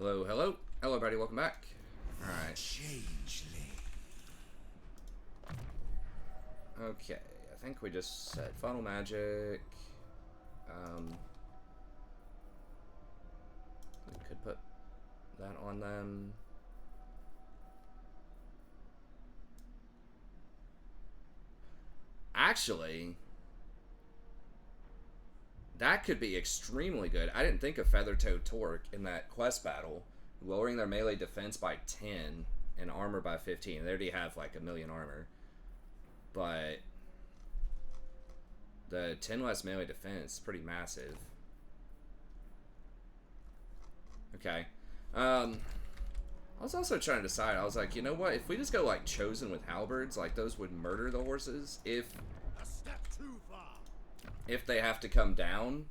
Hello, hello. Hello, everybody. Welcome back. Alright. Changeling. Okay. I think we just said Funnel Magic. We could put that on them. Actually, that could be extremely good. I didn't think of Feathertoe Torque in that quest battle. Lowering their melee defense by 10 and armor by 15. They already have like 1,000,000 armor. But the 10 less melee defense is pretty massive. Okay. I was also trying to decide. I was like, you know what? If we just go like chosen with halberds, like those would murder the horses if A step too far. if they have to come down.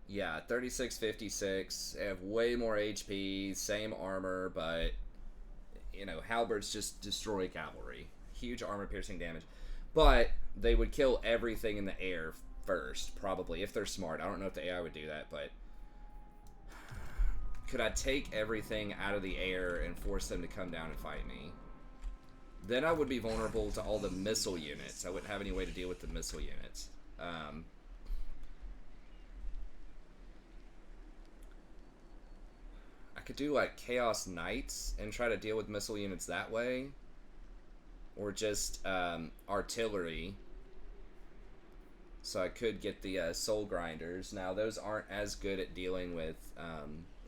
Yeah, 36, 56. They have way more HP, same armor, but you know, halberds just destroy cavalry. Huge armor piercing damage. But they would kill everything in the air first, probably, if they're smart. I don't know if the AI would do that, but could I take everything out of the air and force them to come down and fight me? Then I would be vulnerable to all the missile units. I wouldn't have any way to deal with the missile units. I could do like Chaos Knights and try to deal with missile units that way. Or just artillery. So I could get the Soul Grinders. Now those aren't as good at dealing with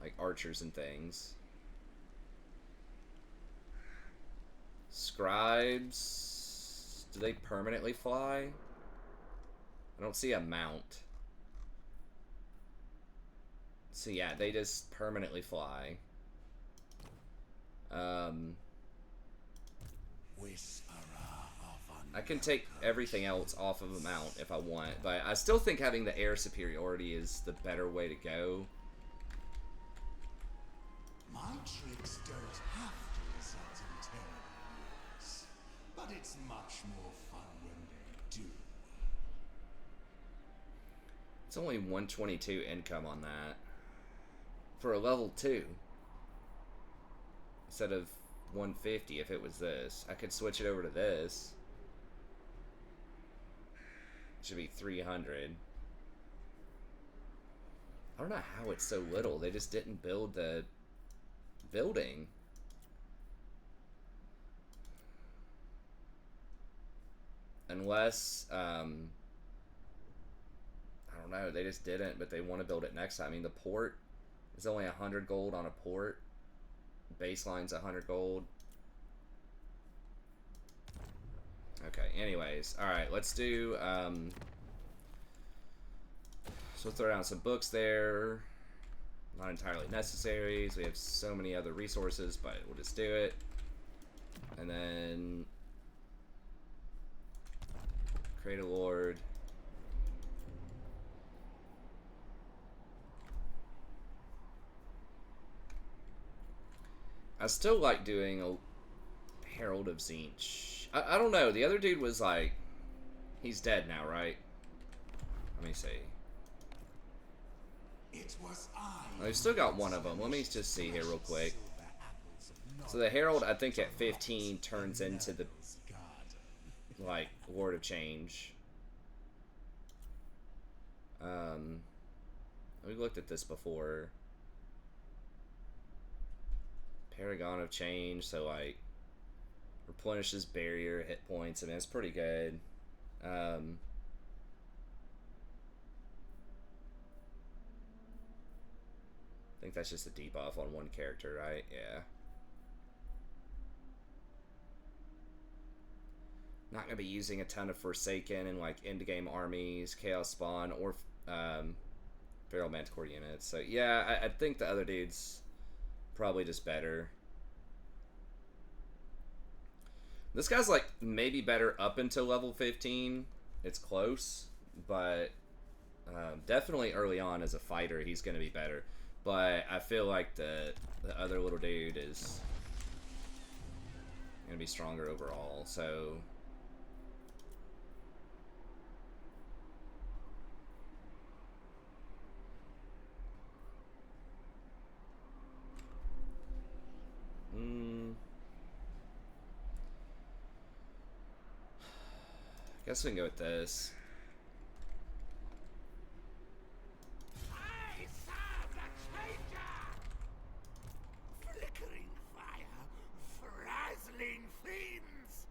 like archers and things. Scribes, do they permanently fly? I don't see a mount. So yeah, they just permanently fly. I can take everything else off of a mount if I want, but I still think having the air superiority is the better way to go. My tricks don't have to result in terrible wounds, but it's much more fun when they do. It's only 122 income on that. For a level 2. Instead of 150 if it was this. I could switch it over to this. It should be 300. I don't know how it's so little. They just didn't build the building. Unless, I don't know, they just didn't, but they want to build it next time. I mean, the port is only 100 gold on a port. Baseline's 100 gold. Okay, anyways. Alright, let's do, so we'll throw down some books there. Not entirely necessary, so we have so many other resources, but we'll just do it. And then create a lord. I still like doing a Herald of Tzeentch. I don't know. The other dude was like, he's dead now, right? Let me see. It was I. Oh, we've still got one of them. Let me just see here real quick. So the Herald, I think at 15 turns into the like Lord of Change. We looked at this before. Paragon of Change, so like replenishes barrier hit points. I mean, it's pretty good. I think that's just a debuff on one character, right? Yeah. Not gonna be using a ton of Forsaken and like end game armies, Chaos Spawn, or Feral Manticore units. So yeah, I think the other dude's probably just better. This guy's like maybe better up until level 15. It's close, but definitely early on as a fighter, he's gonna be better. But I feel like the other little dude is gonna be stronger overall. So Guess we can go with this. I serve the Changer! Flickering fire, frazzling fiends!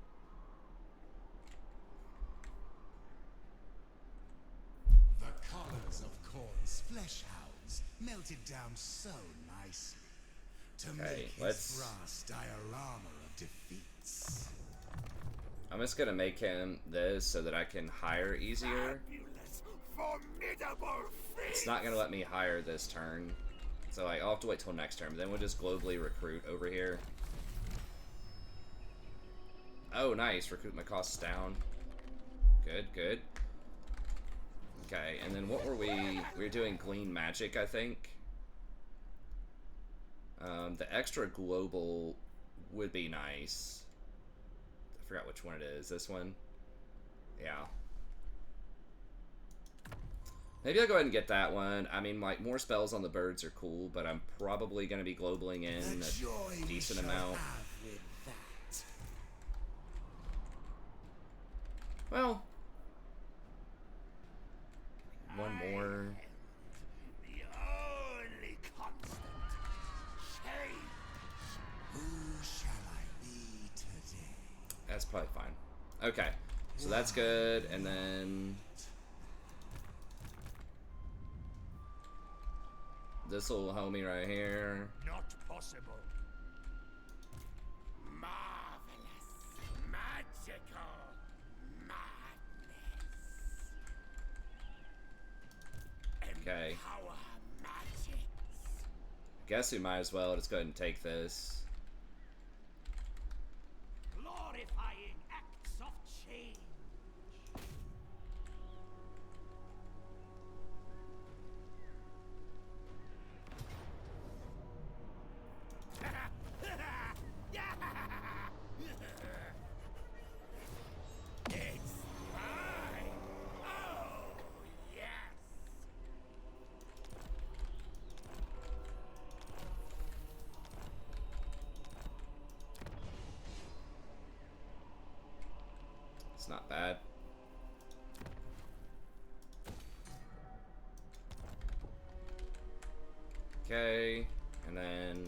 The colors of Khorne's flesh hounds melted down so nicely to Okay, make let's... his brass diorama of defeats. I'm just gonna make him this so that I can hire easier. Fabulous, formidable It's fiends! not gonna let me hire this turn. So like, I'll have to wait till next turn, but then we'll just globally recruit over here. Oh, nice. Recruitment costs down. Good, good. Okay, and then what were we? We were doing Glean Magic, I think. The extra global would be nice. I forgot which one it is. This one? Yeah. Maybe I'll go ahead and get that one. I mean, like, more spells on the birds are cool, but I'm probably going to be globaling in a decent amount. Well, one more. The only constant. Change. Who shall I be today? That's probably fine. Okay, so that's good, and then this little homie right here. Not possible. Marvelous. Magical. Madness. Okay. Empower magics. Guess we might as well just go ahead and take this. Glorifying acts of change. It's mine. Oh, yes. It's not bad. Okay, and then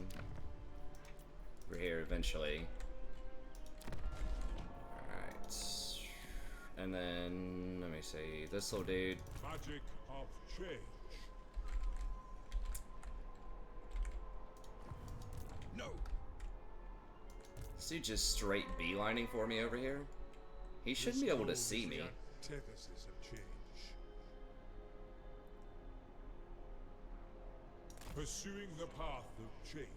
we're here eventually. Alright. And then, let me see, this little dude. Magic of change. No. This dude just straight beelining for me over here. He shouldn't be able to see me. Antithesis of change. Pursuing the path of change.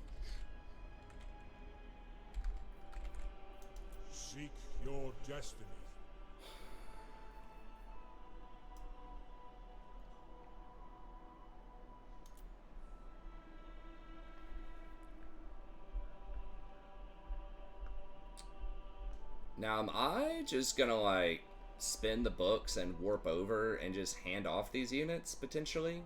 Seek your destiny. Now, am I just gonna, like, spin the books and warp over and just hand off these units, potentially?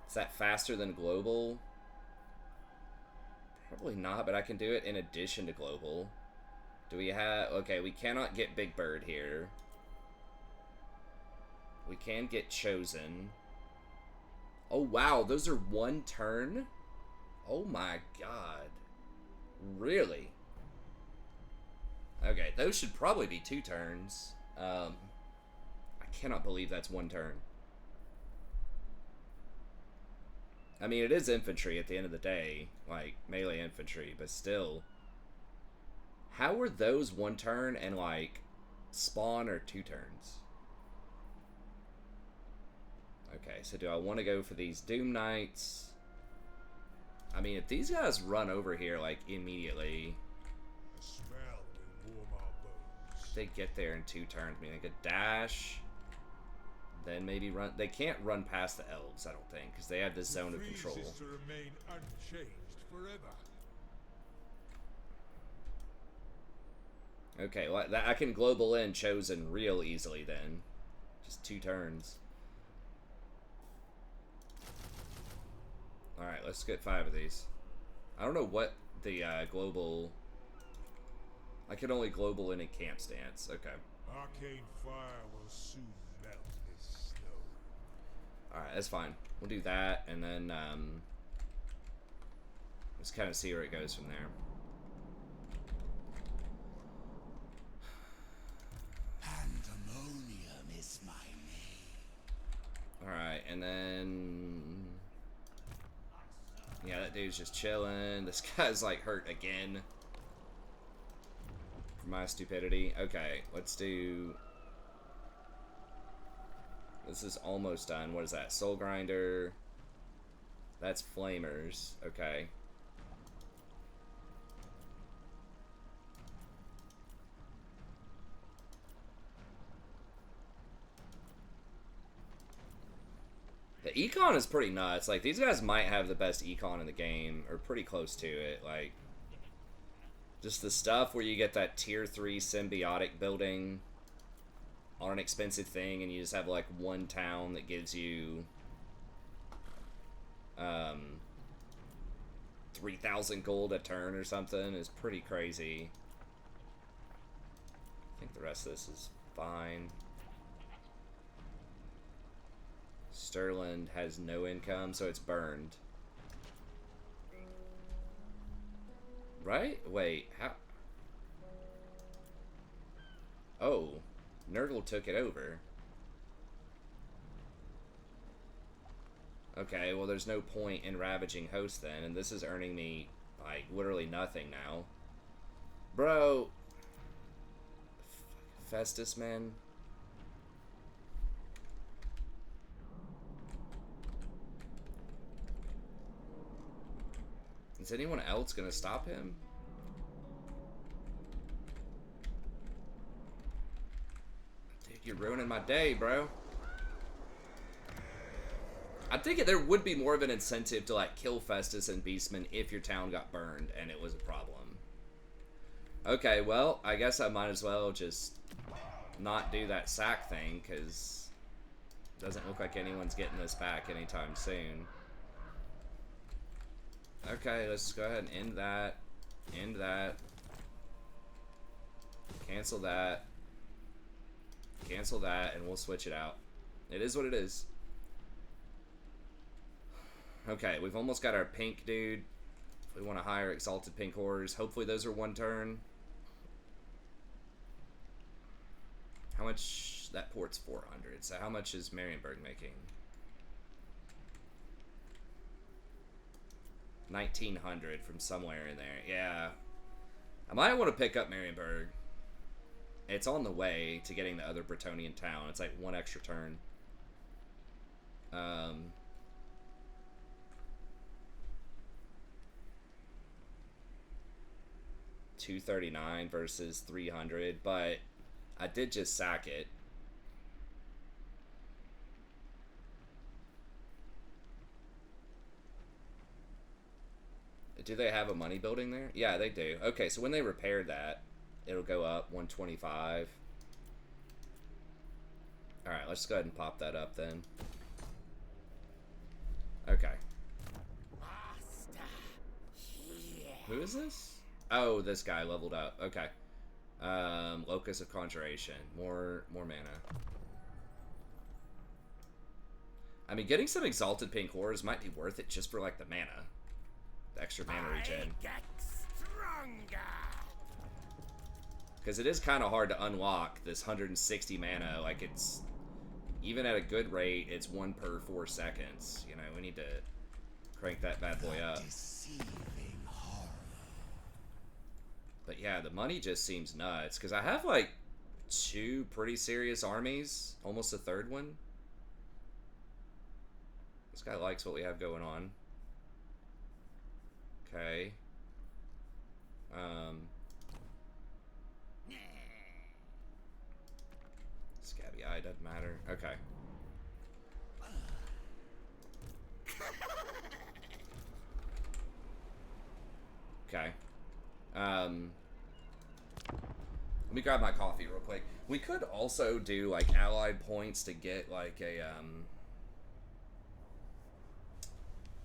Is that faster than global? Probably not, but I can do it in addition to global. Do we have... Okay, we cannot get Big Bird here. We can get Chosen. Oh, wow, those are one turn? Oh my god. Really? Okay, those should probably be 2 turns. I cannot believe that's 1 turn. I mean, it is infantry at the end of the day, like melee infantry, but still. How were those 1 turn and like spawn are 2 turns? Okay, so do I want to go for these Doom Knights? I mean, if these guys run over here like immediately, A smell will warm our bones. if they get there in 2 turns. I mean, they could dash. Then maybe run. They can't run past the elves, I don't think, because they have this zone of control. Freeze is to remain unchanged forever. Okay, well, I can global in Chosen real easily then. Just 2 turns. Alright, let's get 5 of these. I don't know what the global I can only global in a camp stance. Okay. Arcane fire will soon melt this snow. Alright, that's fine. We'll do that, and then, let's kind of see where it goes from there. Pandemonium is my name. Alright, and then... yeah, that dude's just chilling. This guy's, like, hurt again. For my stupidity. Okay, let's do... this is almost done. What is that? Soul Grinder. That's Flamers. Okay. The econ is pretty nuts. Like, these guys might have the best econ in the game, or pretty close to it. Like, just the stuff where you get that tier 3 symbiotic building on an expensive thing, and you just have, like, one town that gives you 3,000 gold a turn or something is pretty crazy. I think the rest of this is fine. Sterling has no income, so it's burned. Right? Wait, how? Oh, Nurgle took it over. Okay, well there's no point in ravaging host then, and this is earning me, like, literally nothing now. Bro! Festus, man. Is anyone else gonna stop him? Dude, you're ruining my day, bro. I think there would be more of an incentive to, like, kill Festus and Beastman if your town got burned and it was a problem. Okay, well, I guess I might as well just not do that sack thing, because it doesn't look like anyone's getting this back anytime soon. Okay, let's just go ahead and end that. End that. Cancel that. Cancel that, and we'll switch it out. It is what it is. Okay, we've almost got our pink dude. We want to hire Exalted Pink Horrors. Hopefully those are one turn. How much? That port's 400. So how much is Marienburg making? 1,900 from somewhere in there. Yeah. I might want to pick up Marienburg. It's on the way to getting the other Bretonnian town. It's like one extra turn. 239 versus 300, but I did just sack it. Do they have a money building there? Yeah, they do. Okay, so when they repair that, it'll go up 125. Alright, let's go ahead and pop that up then. Okay. Who is this? Oh, this guy leveled up. Okay. Locus of Conjuration. More mana. I mean, getting some Exalted Pink Horrors might be worth it just for, like, the mana. The extra mana regen. Because it is kind of hard to unlock this 160 mana. Like, it's... even at a good rate, it's 1 per 4 seconds. You know, we need to crank that bad boy up. But yeah, the money just seems nuts. Because I have, like, 2 pretty serious armies. Almost a 3rd one. This guy likes what we have going on. Okay. Scabby Eye doesn't matter. Okay. Okay. Let me grab my coffee real quick. We could also do, like, allied points to get, like, a,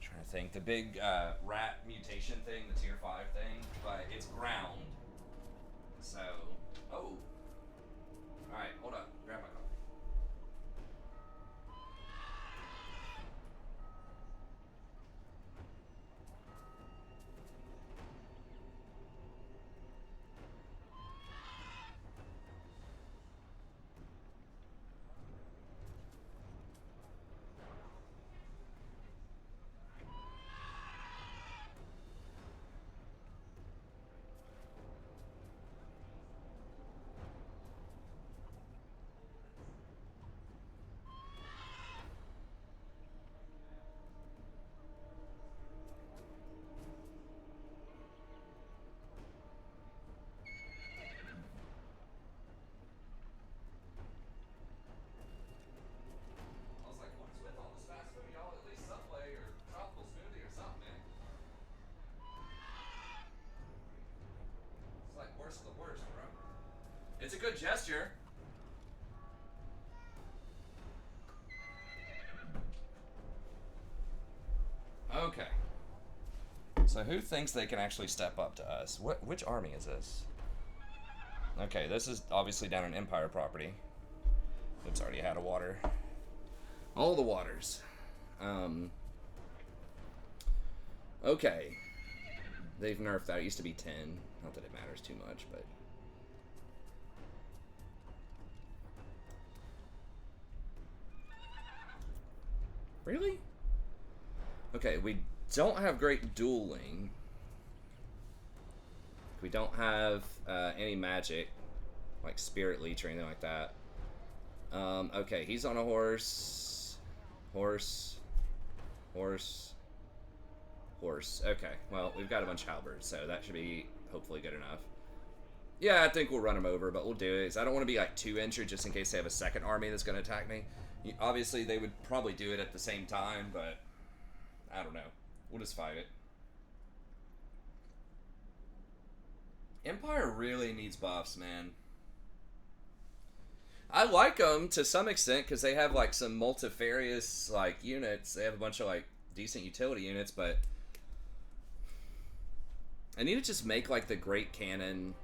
trying to think. The big, rat mutation thing, the tier 5 thing, but it's ground. So, oh. Alright, hold up. Grab my coffee. I was like, what is with all this fast food? Y'all at least Subway or tropical smoothie or something, man. It's like worst of the worst, bro. It's a good gesture. Okay. So who thinks they can actually step up to us? Which army is this? Okay, this is obviously down an Empire property. It's already had a water. All the waters. Okay. They've nerfed that. It used to be 10. Not that it matters too much, but... Really? Okay, we don't have great dueling. We don't have any magic, like Spirit Leech or anything like that. Okay, he's on a horse. Horse. Okay, well, we've got a bunch of halberds, so that should be hopefully good enough. Yeah, I think we'll run them over, but we'll do it. I don't want to be like too injured just in case they have a second army that's going to attack me. Obviously, they would probably do it at the same time, but I don't know. We'll just fight it. Empire really needs buffs, man. I like them to some extent because they have like some multifarious like units. They have a bunch of like decent utility units, but I need to just make like the Great Cannon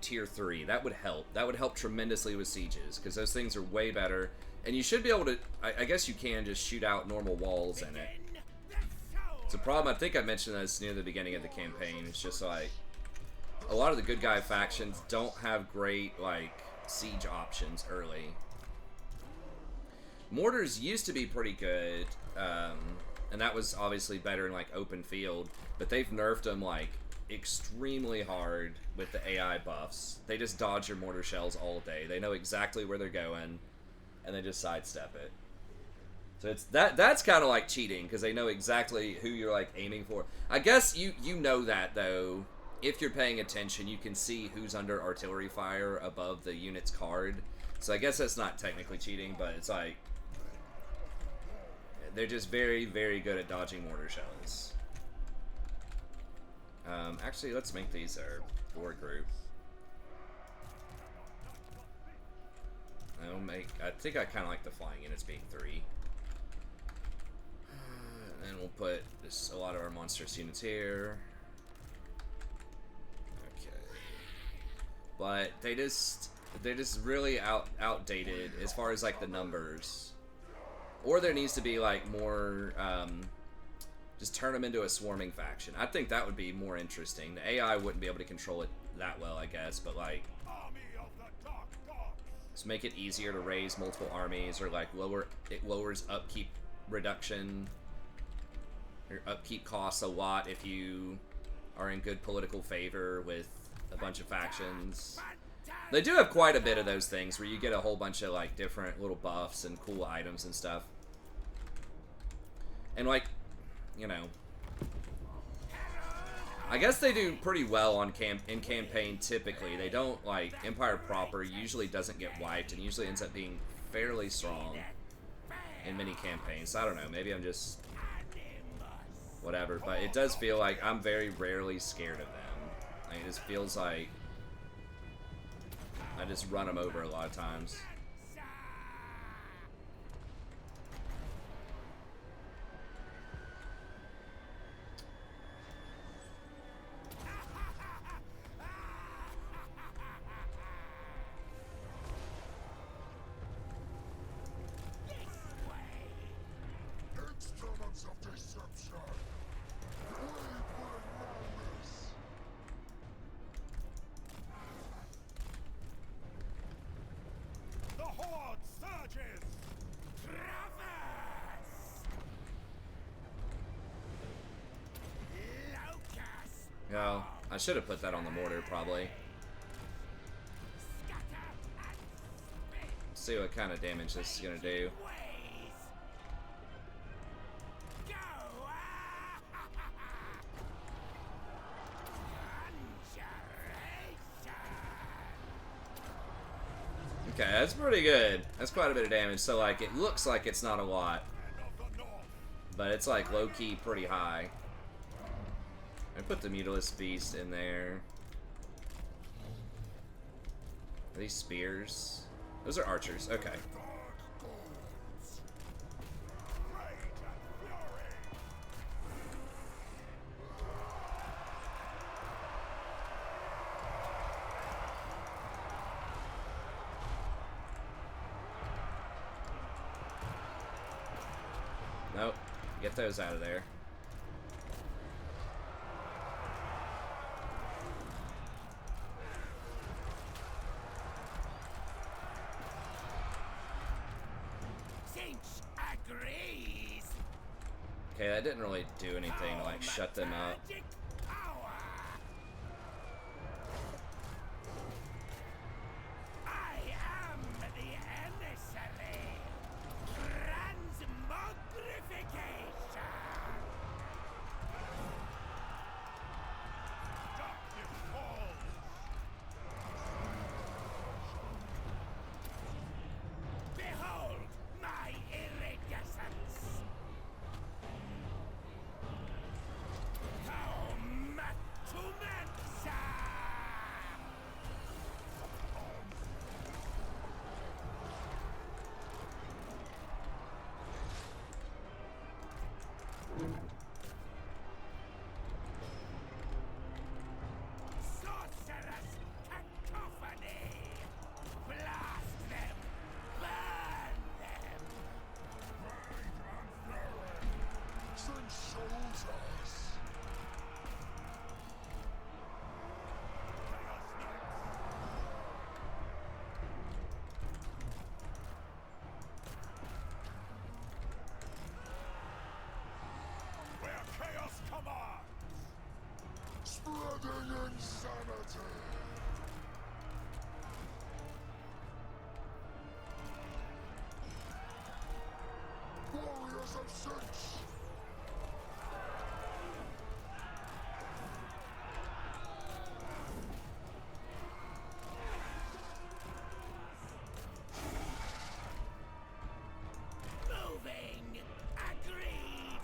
tier 3. That would help. That would help tremendously with sieges because those things are way better. And you should be able to, I guess you can just shoot out normal walls in it. It's a problem, I think I mentioned this near the beginning of the campaign. It's just like, a lot of the good guy factions don't have great, like, siege options early. Mortars used to be pretty good, and that was obviously better in, like, open field. But they've nerfed them, like, extremely hard with the AI buffs. They just dodge your mortar shells all day. They know exactly where they're going, and they just sidestep it. So it's that's kind of like cheating because they know exactly who you're like aiming for. I guess you know that though. If you're paying attention, you can see who's under artillery fire above the unit's card. So I guess that's not technically cheating, but it's like they're just very, very good at dodging mortar shells. Actually, let's make these our board group. I think I kind of like the flying units being 3. And we'll put just a lot of our monstrous units here. Okay. But they're just really outdated as far as like the numbers. Or there needs to be like more, just turn them into a swarming faction. I think that would be more interesting. The AI wouldn't be able to control it that well, I guess, but like, just make it easier to raise multiple armies, or like it lowers upkeep reduction. Your upkeep costs a lot if you are in good political favor with a bunch of factions. They do have quite a bit of those things where you get a whole bunch of like different little buffs and cool items and stuff. And like, you know, I guess they do pretty well on in campaign typically. They don't, like, Empire proper usually doesn't get wiped and usually ends up being fairly strong in many campaigns. So I don't know, maybe I'm just whatever, but it does feel like I'm very rarely scared of them. Like, it just feels like I just run them over a lot of times. I should have put that on the mortar, probably. See what kind of damage this is gonna do. Okay, that's pretty good. That's quite a bit of damage. So, like, it looks like it's not a lot, but it's, like, low-key pretty high. I put the Mutilus Beast in there. Are these spears? Those are archers. Okay. Nope. Get those out of there. Tzeentch agrees. Okay, that didn't really do anything to, like, shut them up. Magic power. I am the emissary. Transmogrification. Darkness falls. Behold my iridescence. Taumatumenta. Sorcerous cacophony. Blast them. Burn them. Send soldiers. Where chaos commands. Spreading insanity. Warriors of Tzeentch. Moving. Agreed.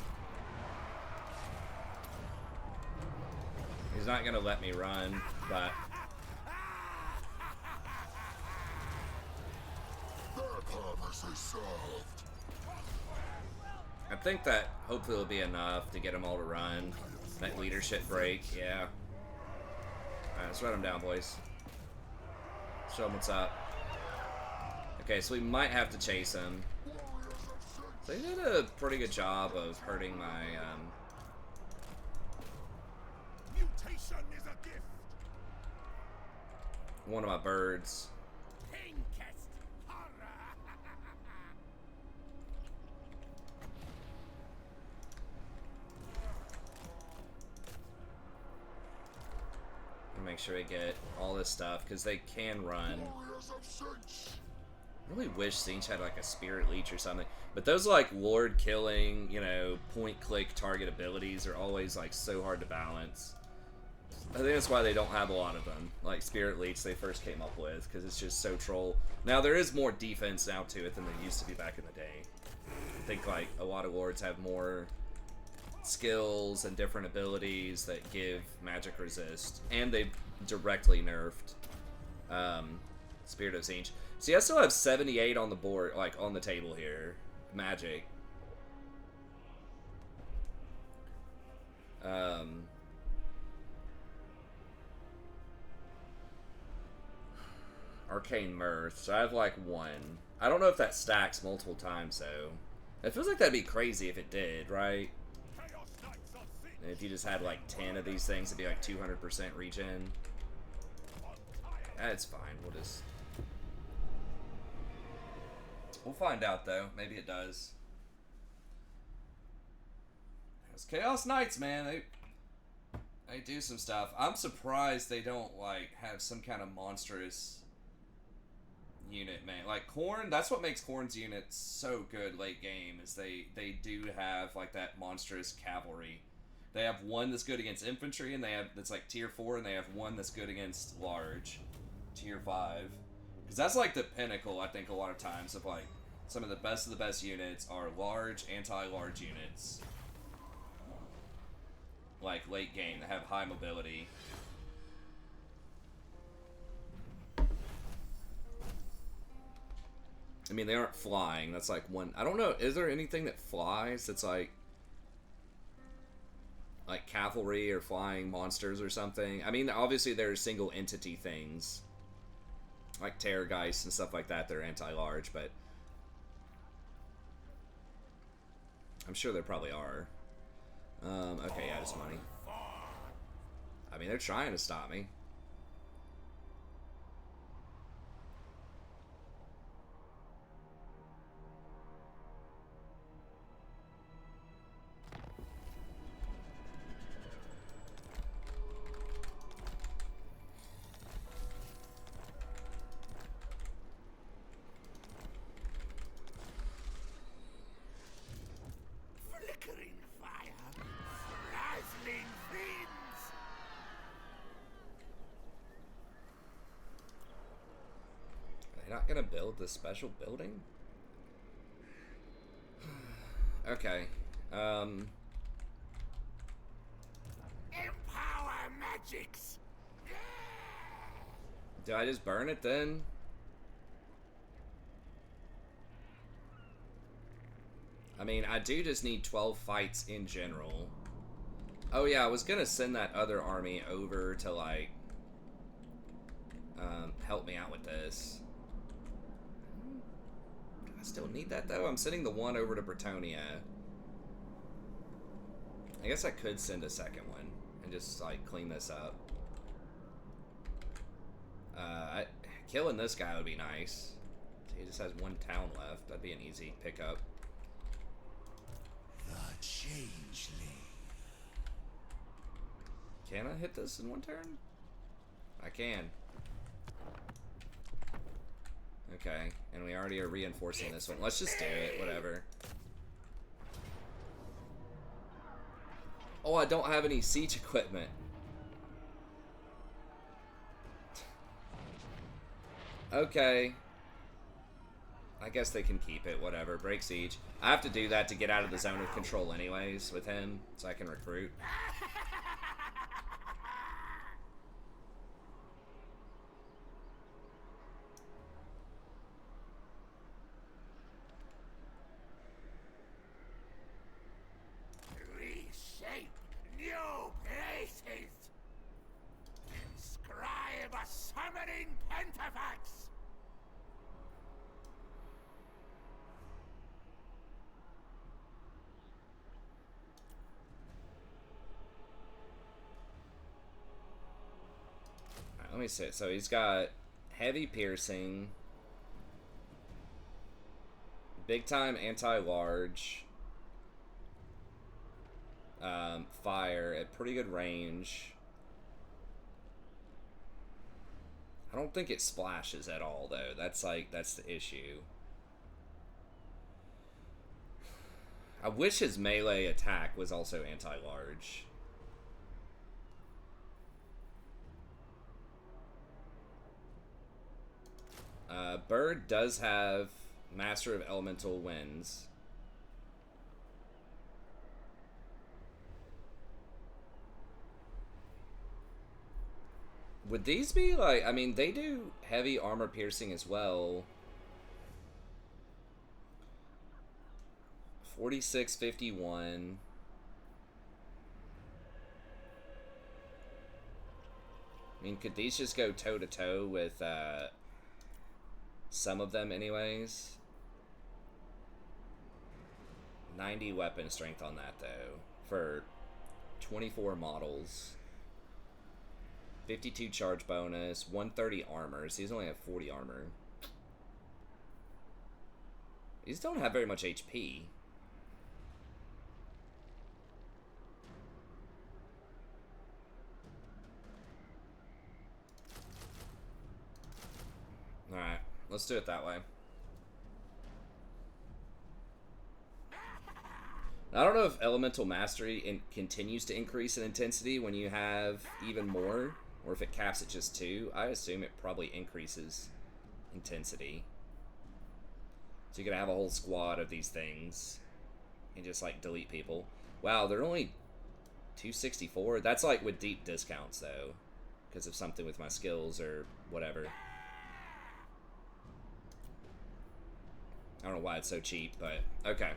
He's not gonna let me run, but Their purpose is served. I think that hopefully will be enough to get them all to run. That leadership break, yeah. Alright, let's run them down, boys. Show them what's up. Okay, so we might have to chase him. They did a pretty good job of hurting my, Mutation is a gift. one of my birds. Pinkest horror. Make sure I get all this stuff, because they can run. Warriors of Tzeentch. I really wish Tzeentch had like a spirit leech or something. But those like lord killing, you know, point click target abilities are always like so hard to balance. I think that's why they don't have a lot of them, like spirit leech they first came up with, because it's just so troll. Now there is more defense now to it than there used to be back in the day. I think like a lot of lords have more skills and different abilities that give magic resist, and they've directly nerfed Spirit of Tzeentch. See, I still have 78 on the board, like on the table here. Magic. Arcane Mirth. So I have like one. I don't know if that stacks multiple times though. It feels like that'd be crazy if it did, right? Chaos Knights of Tzeentch. And if you just had like 10 of these things, it'd be like 200% regen. That's fine. We'll find out though. Maybe it does. Those Chaos Knights, man. They do some stuff. I'm surprised they don't like have some kind of monstrous unit, man. Like Khorne, that's what makes Khorne's units so good late game. Is they do have like that monstrous cavalry. They have one that's good against infantry, and they have that's like tier 4, and they have one that's good against large, tier 5. Because that's like the pinnacle, I think, a lot of times of like some of the best units are large, anti-large units. Like late game that have high mobility. I mean, they aren't flying. That's like one. I don't know. Is there anything that flies that's like cavalry or flying monsters or something? I mean, obviously there are single entity things like Terrorgeist and stuff like that. They're anti-large, but I'm sure there probably are. Okay, yeah, just money. I mean, they're trying to stop me. Flickering fire, dazzling fiends. Are they not gonna build this special building? Okay. Empower magics. Do I just burn it then? I mean, I do just need 12 fights in general. Oh yeah, I was gonna send that other army over to like help me out with this. Do I still need that though? I'm sending the one over to Bretonia. I guess I could send a second one and just like clean this up. Killing this guy would be nice. He just has one town left. That'd be an easy pickup. The Changeling. Can I hit this in one turn? I can. Okay, and we already are reinforcing this one. Let's just do it, whatever. Oh, I don't have any siege equipment. Okay. I guess they can keep it, whatever. Break siege. I have to do that to get out of the zone of control anyways with him, so I can recruit. Reshape new places. Inscribe a summoning pentafax. Alright, let me see. So he's got heavy piercing, big time anti-large, fire at pretty good range. I don't think it splashes at all though. That's the issue. I wish his melee attack was also anti-large. Bird does have Master of Elemental Winds. Would these be like, I mean, they do heavy armor piercing as well. 4651. I mean, could these just go toe to toe with some of them anyways? 90 weapon strength on that though for 24 models. 52 charge bonus, 130 armor. So these only have 40 armor. These don't have very much HP. let's do it that way. I don't know if Elemental Mastery continues to increase in intensity when you have even more, or if it caps at just 2. I assume it probably increases intensity. So you're gonna have a whole squad of these things and just like delete people. Wow, they're only 264. That's like with deep discounts though, because of something with my skills or whatever. I don't know why it's so cheap, but okay.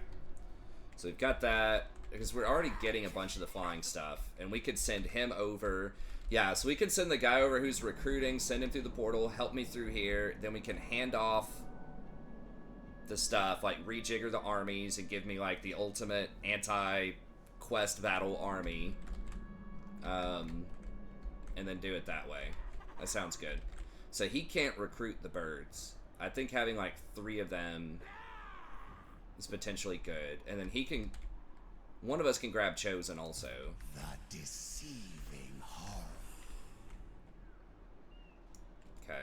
So we've got that, because we're already getting a bunch of the flying stuff, and we could send him over. Yeah, so we can send the guy over who's recruiting, send him through the portal, help me through here, then we can hand off the stuff, like rejigger the armies and give me like the ultimate anti-quest battle army, and then do it that way. That sounds good. So he can't recruit the birds. I think having like 3 of them is potentially good, and then he can. One of us can grab Chosen also. The deceiving horror. Okay.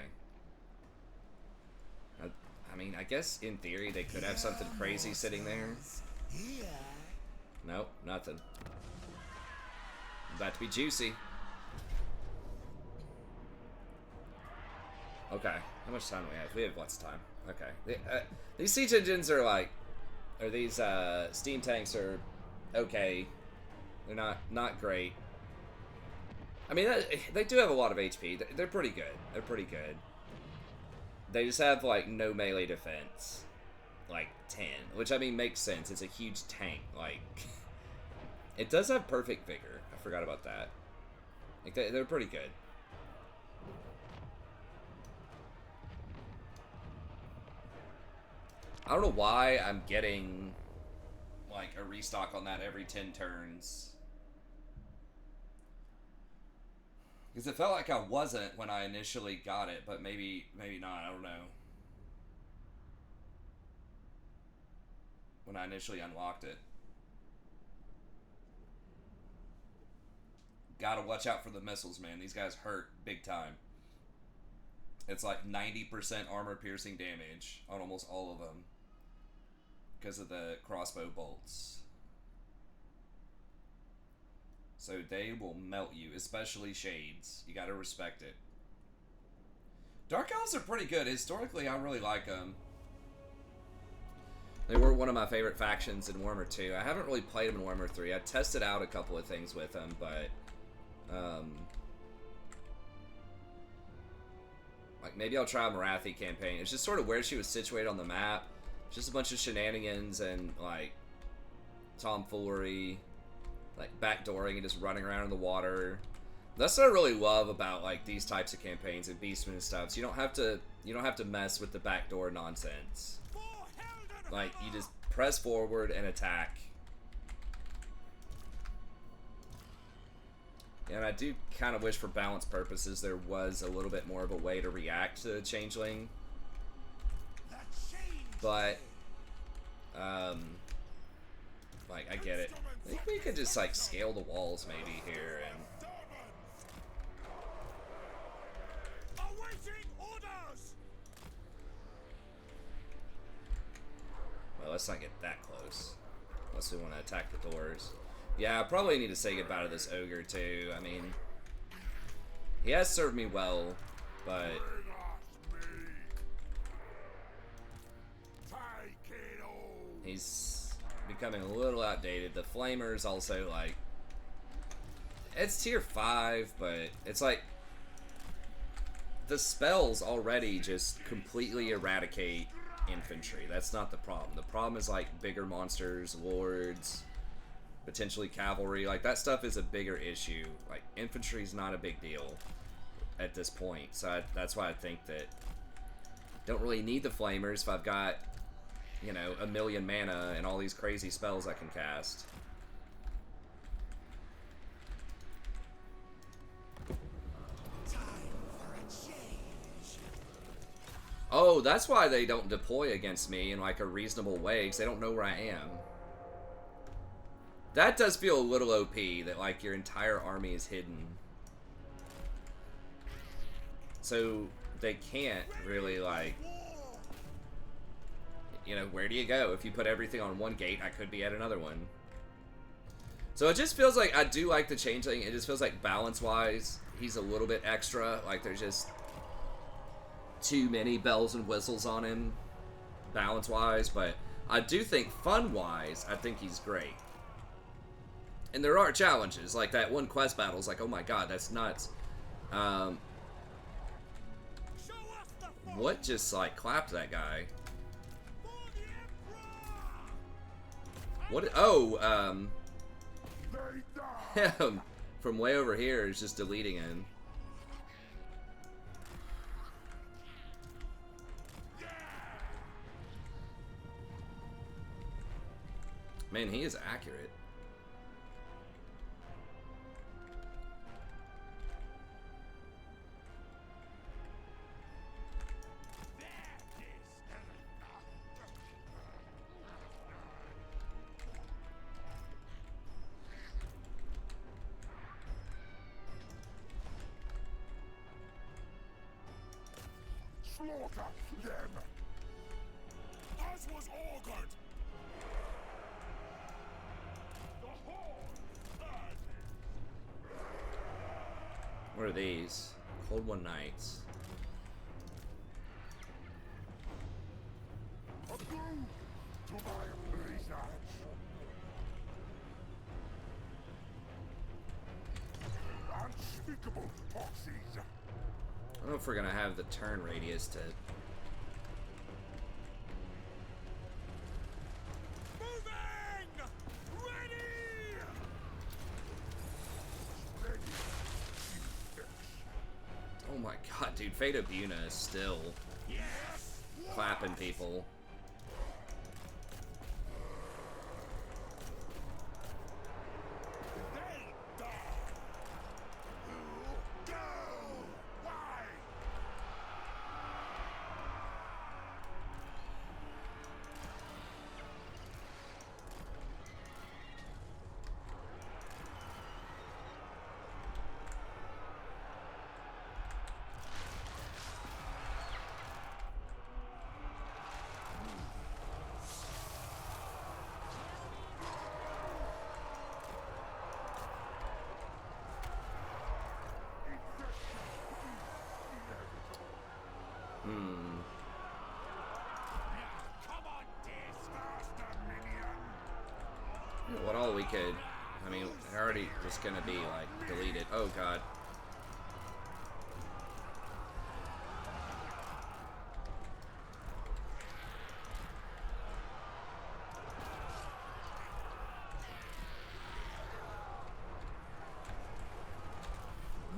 I mean, I guess in theory they could have something crazy sitting there. Here. Nope, nothing. About to be juicy. Okay, how much time do we have? We have lots of time. Okay. These siege engines are like, or these steam tanks are okay. They're not great. I mean, they do have a lot of HP. They're pretty good. They're pretty good. They just have like no melee defense, like 10, which I mean makes sense. It's a huge tank. Like, it does have perfect vigor. I forgot about that. Like they're pretty good. I don't know why I'm getting like a restock on that every 10 turns. Because it felt like I wasn't when I initially got it, but maybe not, I don't know. When I initially unlocked it. Gotta watch out for the missiles, man. These guys hurt big time. It's like 90% armor piercing damage on almost all of them, because of the crossbow bolts. So they will melt you, especially Shades. You gotta respect it. Dark Elves are pretty good. Historically, I really like them. They were one of my favorite factions in Warhammer 2. I haven't really played them in Warhammer 3. I tested out a couple of things with them, but like maybe I'll try a Marathi campaign. It's just sort of where she was situated on the map. Just a bunch of shenanigans and like tomfoolery, like backdooring and just running around in the water. That's what I really love about like these types of campaigns and Beastmen and stuff. So you don't have to mess with the backdoor nonsense. Like you just press forward and attack. And I do kind of wish, for balance purposes, there was a little bit more of a way to react to the Changeling. But, like, I get it. I think we could just, like, scale the walls maybe here and... Well, let's not get that close. Unless we want to attack the doors. Yeah, I probably need to say goodbye to this ogre, too. I mean, he has served me well, but... he's becoming a little outdated. The Flamer's also, like... it's tier 5, but it's like... the spells already just completely eradicate infantry. That's not the problem. The problem is, like, bigger monsters, lords... potentially cavalry. Like, that stuff is a bigger issue. Like, infantry's not a big deal at this point. So that's why I think that don't really need the Flamers if I've got, you know, 1,000,000 mana and all these crazy spells I can cast. Oh, that's why they don't deploy against me in, like, a reasonable way, because they don't know where I am. That does feel a little OP, that, like, your entire army is hidden. So, they can't really, like... you know, where do you go? If you put everything on one gate, I could be at another one. So it just feels like, I do like the Changeling, it just feels like balance-wise, he's a little bit extra, like there's just too many bells and whistles on him, balance-wise, but I do think fun-wise, I think he's great. And there are challenges, like that one quest battle is like, oh my god, that's nuts. What just, like, clapped that guy? What? Oh, him from way over here is just deleting him. Man, he is accurate. Slaughter them! As was augured! The Horde has What are these? Cold One Nights. a clue to my research. Unspeakable proxies. I don't know if we're gonna have the turn radius to. Moving! Ready! Oh my god, dude, Fate of Buna is still Yes! clapping people. They die! Who go? Why? Come on, disgust minion! What all we could. I mean, they're already just gonna be like deleted. Oh god.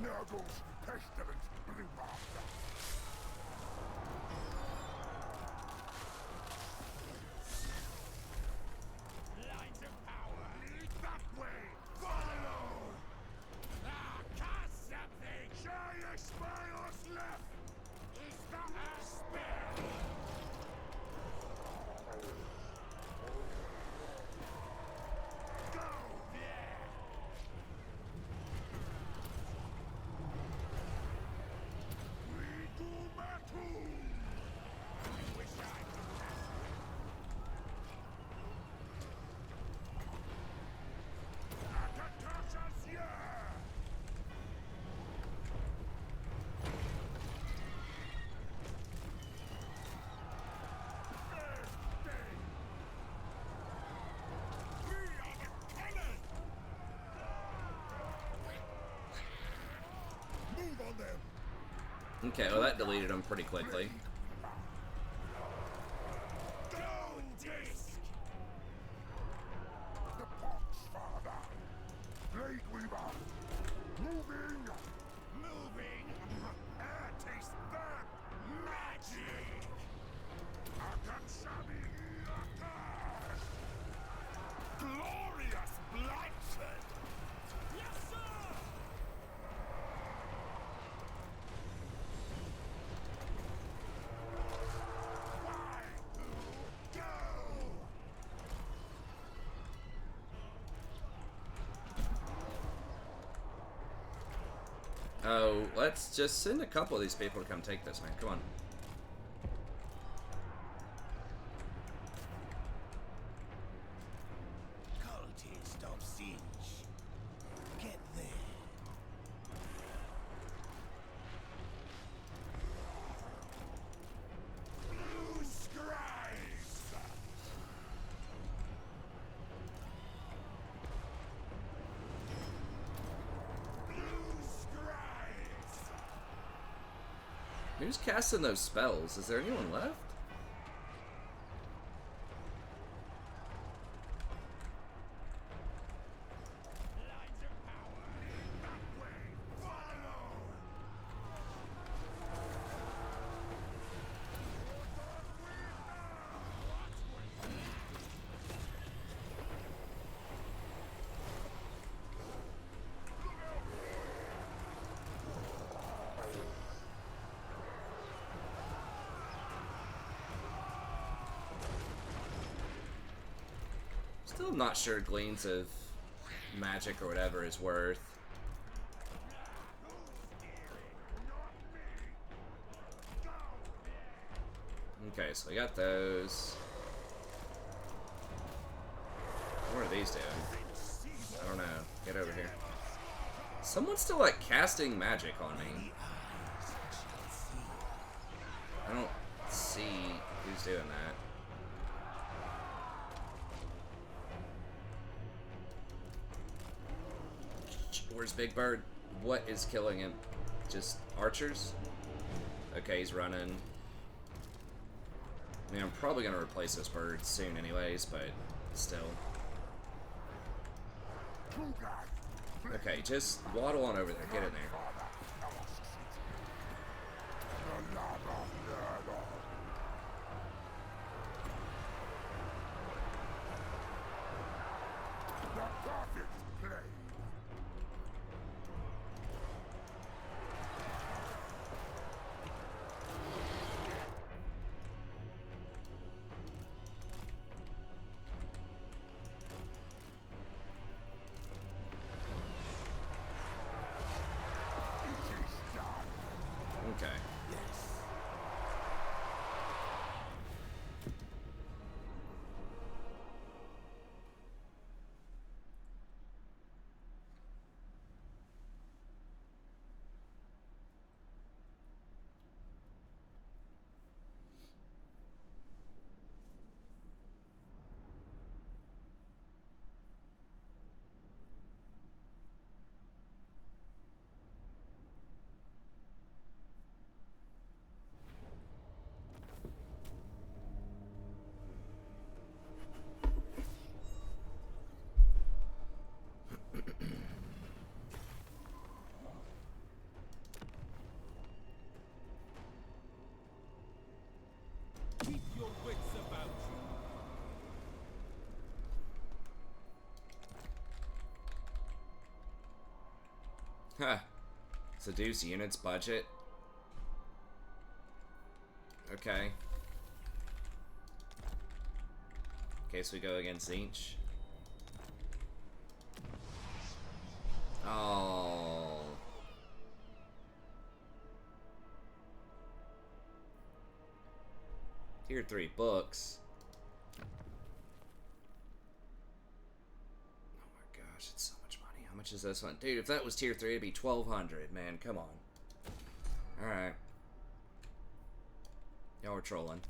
Nurgle's pestilent blue master! Lines of power! Lead that way! Follow! Ah, cast something! Shall you spy us left? Is that a spell? Go there! We do battle! I wish I could pass it. Akatasha's yeah! We are the killers! Move on them! Okay, well that deleted them pretty quickly. Go, disc! The Pox Father! Blade Weaver! Moving! Moving! Air taste that magic! Akansami Yakash! Glorious bloodshed! Yes, sir! Why? Go! Oh, let's just send a couple of these people to come take this, man. Come on. Who's casting those spells? Is there anyone left? Still not sure gleans of magic or whatever is worth. Okay, so we got those. What are these doing? I don't know. Get over here. Someone's still like casting magic on me. I don't see who's doing that. Where's Big Bird? What is killing him? Just archers? Okay, he's running. I mean, I'm probably gonna replace this bird soon anyways, but still. Okay, just waddle on over there. Get in there. Okay. Keep your wits about you. Huh. Seduce units budget. Okay. Okay, so we go against Tzeentch. Oh. Tier 3 books. Oh my gosh, it's so much money. How much is this one? Dude, if that was tier 3, it'd be 1,200, man. Come on. Alright. Y'all were trolling.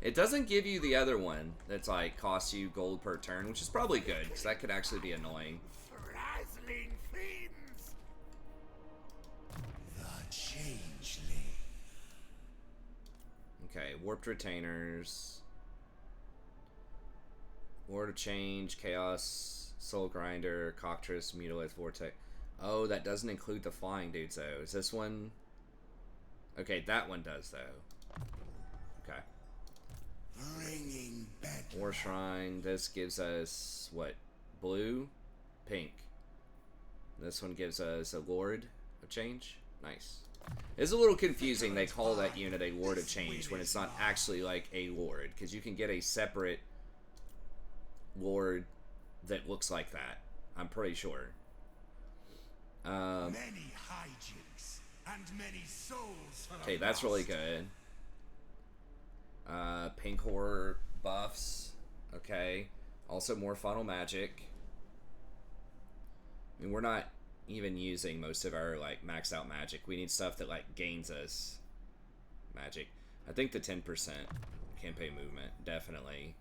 It doesn't give you the other one that's like costs you gold per turn, which is probably good, because that could actually be annoying. Frazzling fiends! The Changeling. Okay, warped retainers. Ward of Change, Chaos, Soul Grinder, Cockatrice, Mutilith, Vortex. Oh, that doesn't include the flying dudes though. Is this one? Okay, that one does though. Okay. Bringing back War Shrine. This gives us what? Blue, pink. This one gives us a Lord of Change. Nice. It's a little confusing. They call that unit a Lord of Change when it's not actually like a Lord, because you can get a separate Lord that looks like that. I'm pretty sure. many hijinks and many souls. Okay, that's really good. Pink horror buffs. Okay. Also more funnel magic. I mean, we're not even using most of our like maxed out magic. We need stuff that like gains us magic. I think the 10% campaign movement definitely.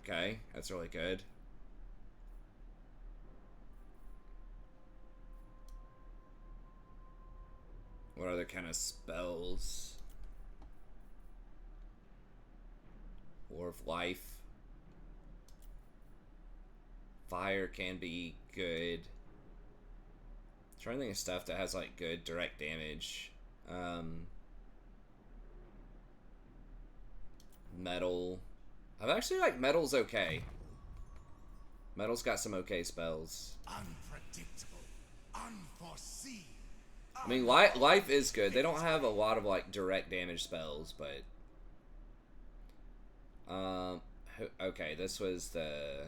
Okay, that's really good. What other kind of spells? War of Life. Fire can be good. I'm trying to think of stuff that has like good direct damage. Metal. I've actually like metal's okay. Metal's got some okay spells. Unpredictable, unforeseen. I mean, life is good. They don't have a lot of like direct damage spells, but okay, this was the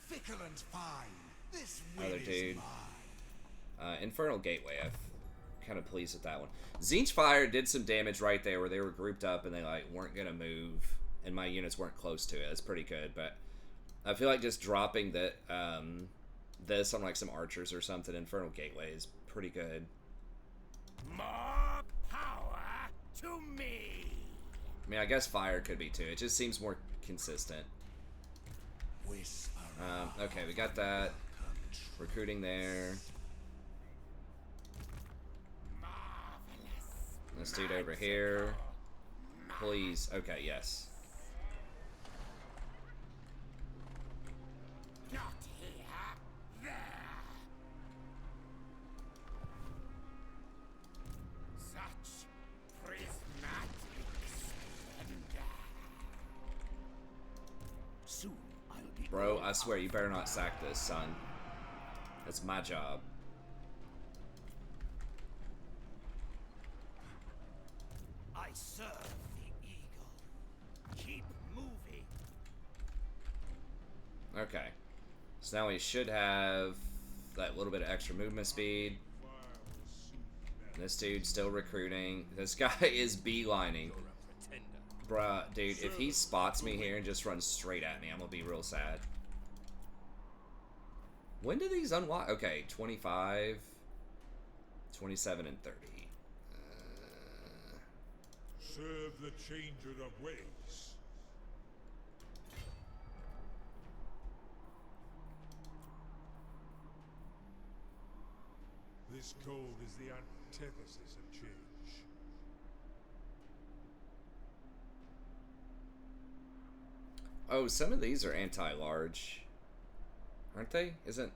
Fickle and fine. This other win dude. is mine. Infernal Gateway. I'm kind of pleased with that one. Tzeentch Fire did some damage right there where they were grouped up and they like weren't gonna move, and my units weren't close to it. That's pretty good, but I feel like just dropping the this on like some archers or something. Infernal Gateway is pretty good. More power to me. I mean, I guess fire could be too. It just seems more consistent. Whisper. Okay, we got that. Recruiting there. Marvelous. This dude over here. Please. Okay, yes. Not here. There. Such prismatic splendor. Soon I'll be. Bro, I swear you better not sack this, son. That's my job. I serve the eagle. Keep moving. Okay. So now we should have that little bit of extra movement speed. This dude's still recruiting. This guy is beelining. Bruh, dude, if he spots me here and just runs straight at me, I'm gonna be real sad. When do these unlock? Okay, 25, 27, and 30. Serve the changer of ways. This code is the antithesis of change. Oh, some of these are anti-large. Aren't they? Isn't...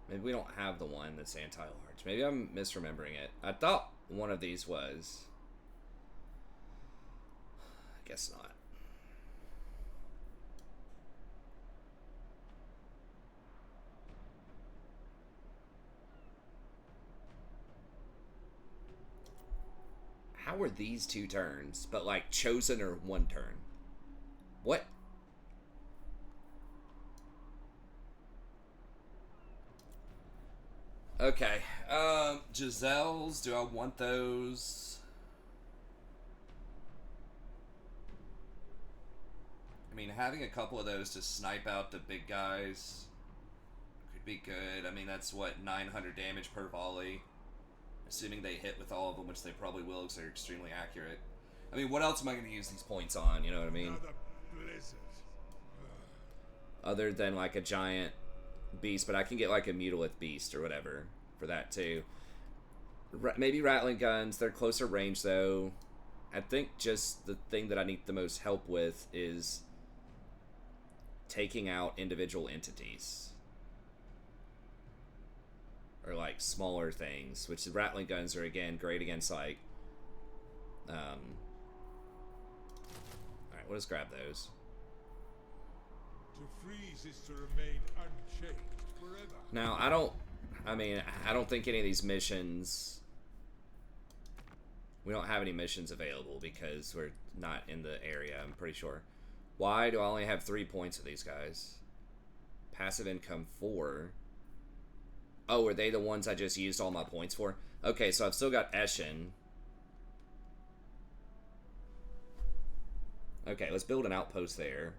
Maybe we don't have the one that's anti-large. Maybe I'm misremembering it. I thought one of these was. I guess not. How are these 2 turns, but like chosen or 1 turn? What? Okay. Giselle's, do I want those? I mean, having a couple of those to snipe out the big guys could be good. I mean, that's what, 900 damage per volley. Assuming they hit with all of them, which they probably will because they're extremely accurate. I mean, what else am I going to use these points on? You know what I mean? Another blizzard. Other than like a giant beast, but I can get like a Mutilith beast or whatever for that too. Maybe rattling guns. They're closer range though. I think just the thing that I need the most help with is taking out individual entities. Or like smaller things, which the rattling guns are again great against like alright, we'll just grab those. To freeze is to remain unchanged forever. Now I don't think any of these missions, we don't have any missions available because we're not in the area, I'm pretty sure. Why do I only have 3 points of these guys? Passive income 4. Oh, were they the ones I just used all my points for? Okay, so I've still got Eshin. Okay, let's build an outpost there.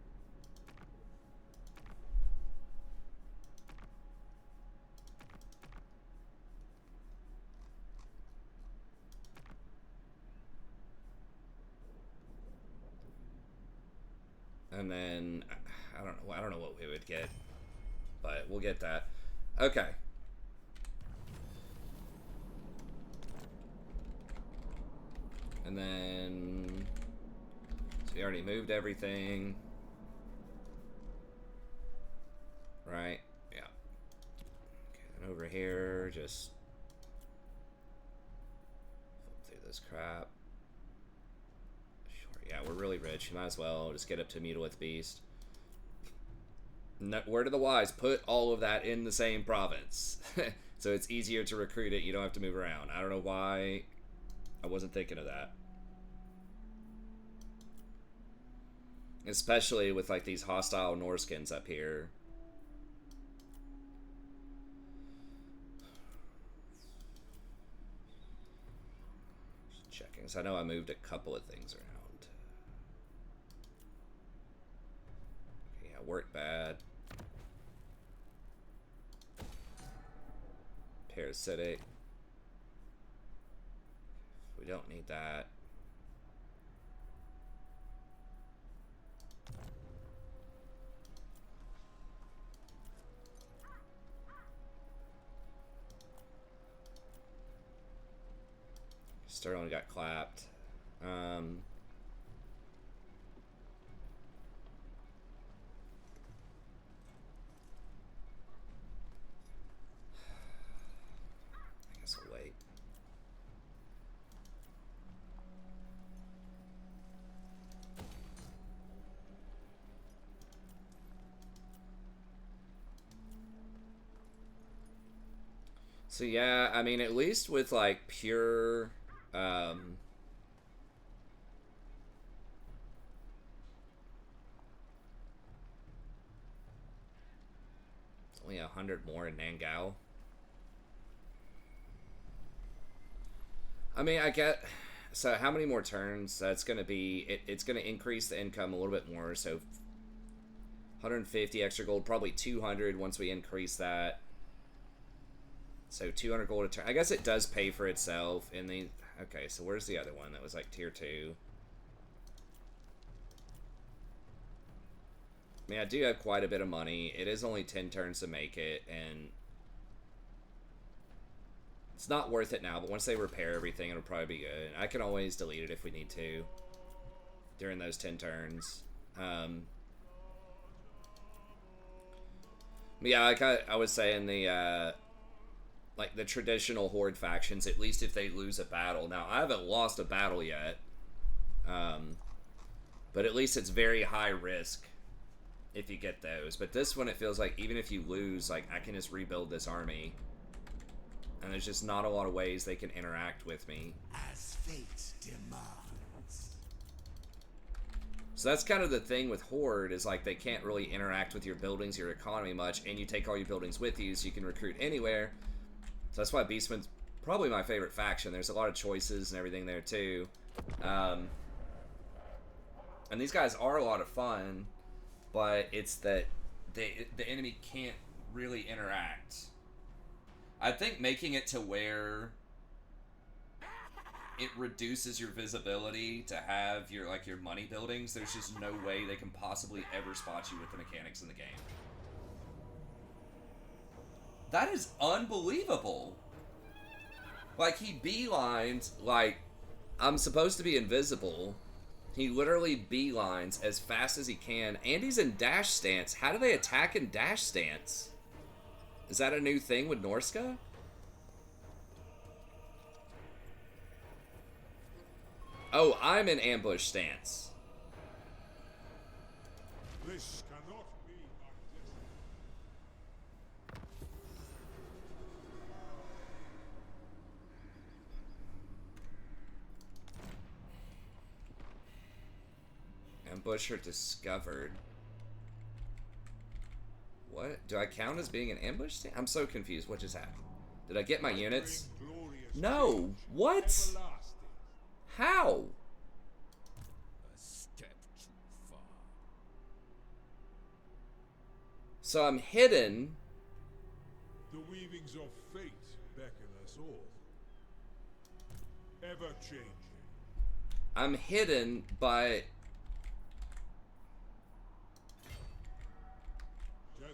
And then I don't know what we would get, but we'll get that. Okay. And then so we already moved everything. Right? Yeah. Okay, and over here, just flip through this crap. Sure, yeah, we're really rich. You might as well just get up to Mutilith Beast. No, word of the wise, put all of that in the same province. So it's easier to recruit it, you don't have to move around. I don't know why I wasn't thinking of that. Especially with like these hostile Norskins up here. Just checking. So I know I moved a couple of things around. Okay, yeah, work bad. Parasitic. We don't need that. Sterling got clapped. I guess I'll wait. So yeah, I mean, at least with like pure only 100 more in Nangao. I mean, I get. So how many more turns? That's gonna be. It's gonna increase the income a little bit more. So 150 extra gold, probably 200 once we increase that. So 200 gold a turn. I guess it does pay for itself in the. Okay, so where's the other one that was like tier 2? I mean, I do have quite a bit of money. It is only 10 turns to make it, and it's not worth it now, but once they repair everything, it'll probably be good. I can always delete it if we need to during those 10 turns. Yeah, like I was saying, the like the traditional Horde factions, at least if they lose a battle. Now, I haven't lost a battle yet, but at least it's very high risk if you get those. But this one, it feels like even if you lose, like I can just rebuild this army, and there's just not a lot of ways they can interact with me. As fate demands. So that's kind of the thing with Horde, is like they can't really interact with your buildings, your economy much, and you take all your buildings with you, so you can recruit anywhere. So that's why Beastman's probably my favorite faction. There's a lot of choices and everything there too. And these guys are a lot of fun, but it's that the enemy can't really interact. I think making it to where it reduces your visibility to have your your money buildings, there's just no way they can possibly ever spot you with the mechanics in the game. That is unbelievable. Like, he beelines, like, I'm supposed to be invisible. He literally beelines as fast as he can, and he's in dash stance. How do they attack in dash stance? Is that a new thing with Norska? Oh, I'm in ambush stance. This cannot be my destiny. Ambusher discovered. What? Do I count as being an ambush stance? I'm so confused. What just happened? Did I get my units? No. What? Everlasting. How? A step too far. So I'm hidden. The weavings of fate beckon us all. Ever changing. I'm hidden, but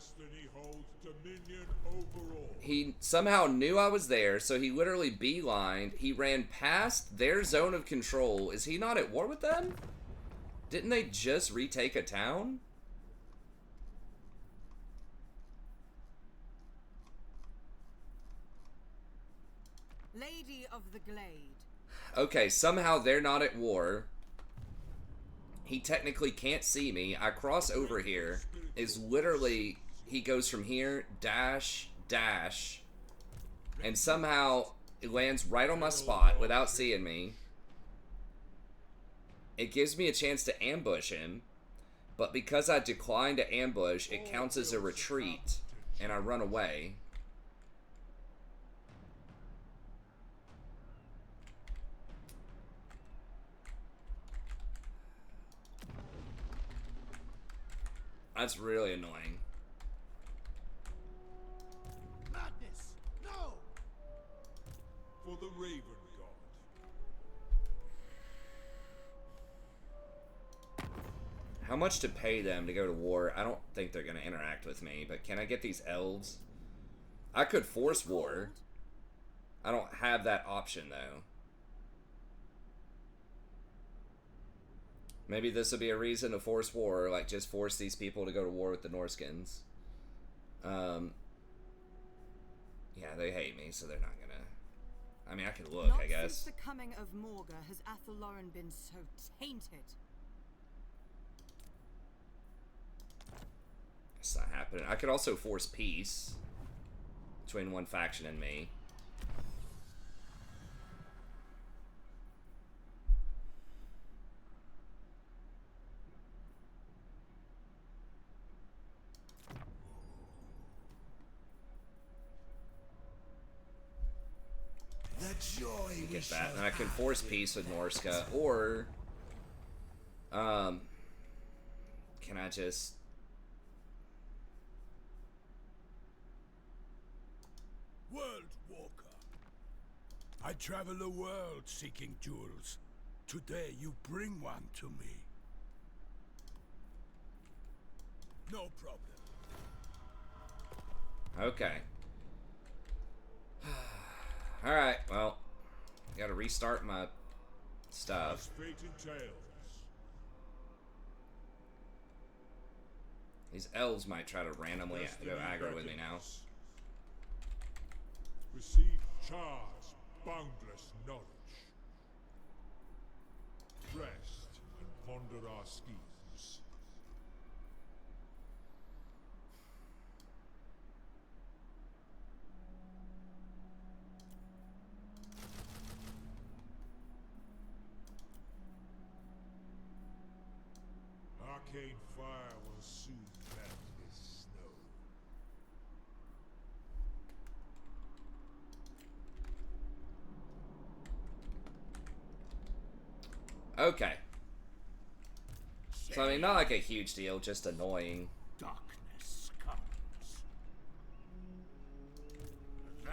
destiny holds dominion over all. He somehow knew I was there, so he literally beelined. He ran past their zone of control. Is he not at war with them? Didn't they just retake a town? Lady of the Glade. Okay, somehow they're not at war. He technically can't see me. I cross over here. Is literally, he goes from here, dash, dash, and somehow it lands right on my spot without seeing me. It gives me a chance to ambush him, but because I declined to ambush, it counts as a retreat, and I run away. That's really annoying. Madness! No! For the Raven God. How much to pay them to go to war? I don't think they're going to interact with me, but can I get these elves? I could force war. I don't have that option, though. Maybe this would be a reason to force war, like just force these people to go to war with the Norskins. Yeah, they hate me, so they're not gonna... I mean, I could look, I guess. Since the coming of Morga has Athelloren been so tainted. It's not happening. I could also force peace between one faction and me. Get that, and I can force peace with Norska, or can I just World Walker. I travel the world seeking jewels. Today you bring one to me. No problem. okay? All right, well, gotta restart my stuff. Fate entails. These elves might try to randomly go aggro with me now. Receive Char's boundless knowledge. Rest and ponder our schemes. Arcane fire will soon melt this snow. Okay. So I mean, not like a huge deal, just annoying. Darkness comes. The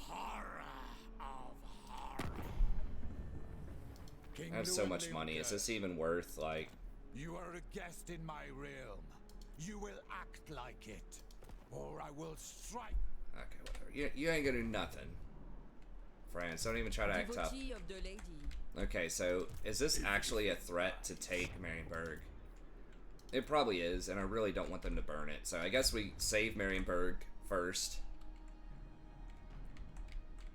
horror of horror. King I have so much Llewellyn money. Is Gerd, this even worth, like... You are a guest in my realm. You will act like it, or I will strike. Okay, whatever. You ain't gonna do nothing. France, don't even try to act tough. Devotee of the lady. Okay, so is this actually a threat to take Marienburg? It probably is, and I really don't want them to burn it. So I guess we save Marienburg first.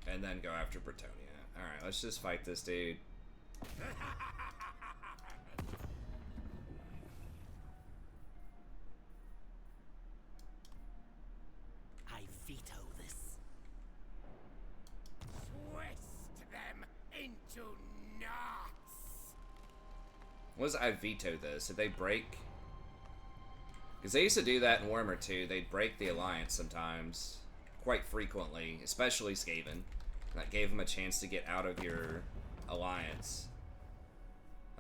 And then go after Bretonnia. Alright, let's just fight this dude. I veto this. Twist them into knots. What was I veto this? Did they break? Because they used to do that in Warhammer 2. They'd break the alliance sometimes. Quite frequently. Especially Skaven. That gave them a chance to get out of your alliance.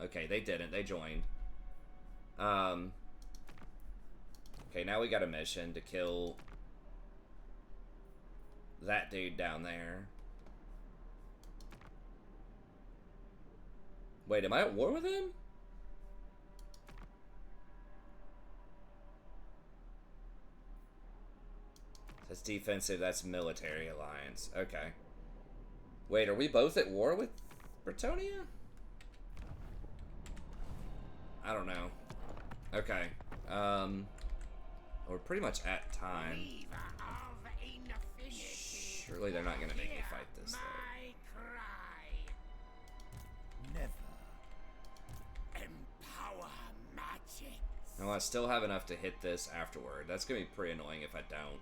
Okay, they didn't. They joined. Okay, now we got a mission to kill that dude down there. Wait, am I at war with him? That's defensive, that's military alliance. Okay. Wait, are we both at war with Bretonia? I don't know. Okay. We're pretty much at time. Surely they're not gonna make me fight this, though. Oh, I still have enough to hit this afterward. That's gonna be pretty annoying if I don't.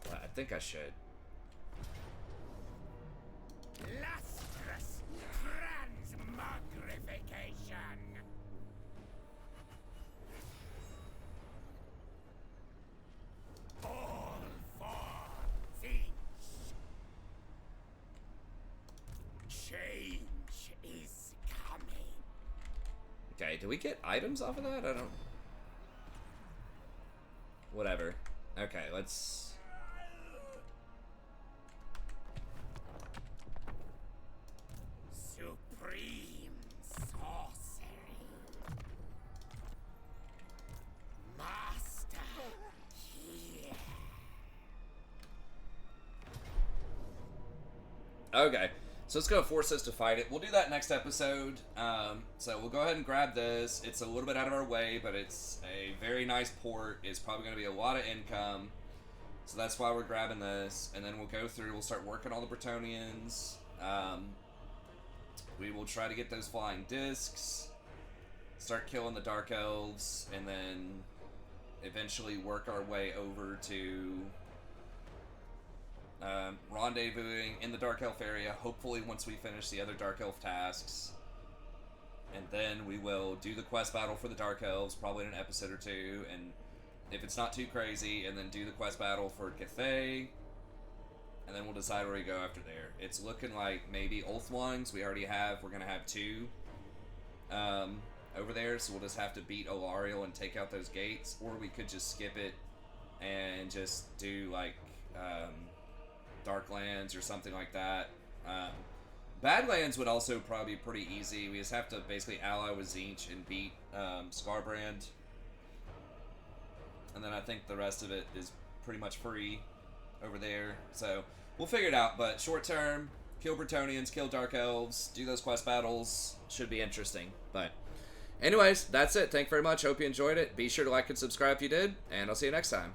But I think I should. Lustrous transmogrification. All for Tzeentch. Change is coming. Okay, do we get items off of that? I don't... Whatever. Okay, let's... Supreme sorcery. Master here. Okay, so it's gonna force us to fight it. We'll do that next episode. So we'll go ahead and grab this. It's a little bit out of our way, but it's a very nice port. It's probably gonna be a lot of income. So that's why we're grabbing this. And then we'll go through, we'll start working on the Bretonians. We will try to get those flying discs, start killing the Dark Elves, and then eventually work our way over to rendezvousing in the Dark Elf area, hopefully once we finish the other Dark Elf tasks. And then we will do the quest battle for the Dark Elves, probably in an episode or two, and if it's not too crazy, and then do the quest battle for Cathay, and then we'll decide where we go after there. It's looking like maybe Ulthuans. We already have, we're going to have 2 over there, so we'll just have to beat Olariel and take out those gates, or we could just skip it and just do, like, Darklands or something like that. Badlands would also probably be pretty easy. We just have to basically ally with Tzeentch and beat Scarbrand. And then I think the rest of it is pretty much free over there. So we'll figure it out. But short term, kill Bretonians, kill Dark Elves, do those quest battles. Should be interesting. But anyways, that's it. Thank you very much. Hope you enjoyed it. Be sure to like and subscribe if you did. And I'll see you next time.